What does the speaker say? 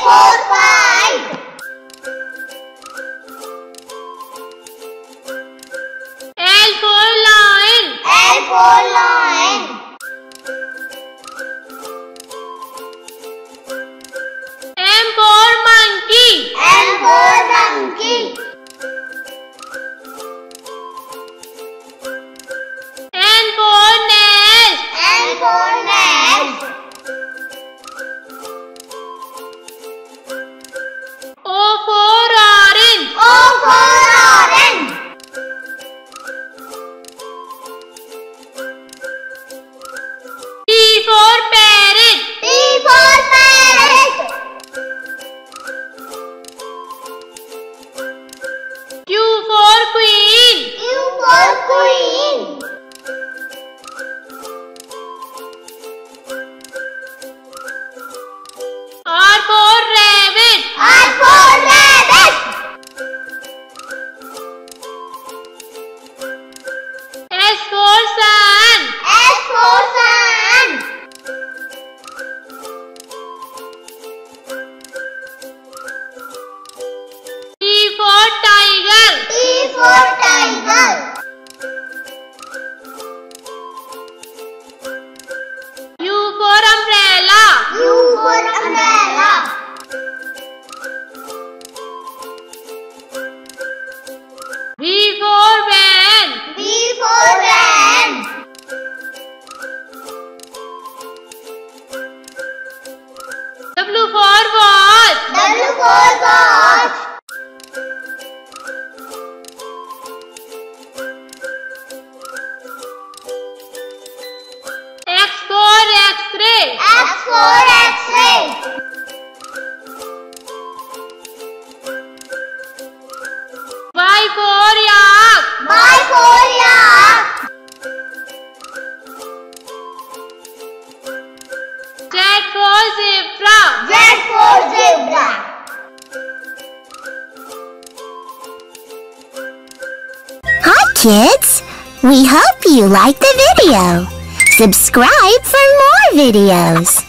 for kite. L for lion. L for lion. M for monkey. M for monkey. N for nest. N for nest. O for orange. O for orange. P for parrot. P for parrot. Q for queen. Q for queen. R for rabbit. R for rabbit. S for sun. S for sun. T for tiger. T for tiger. U for umbrella. U for umbrella. V for van. V for van. W for watch. W for watch. X for X-ray. X for X-ray. Y for yak. Y for yak. Z for zebra. Z for zebra. Hi kids! We hope you liked the video. Subscribe for more videos.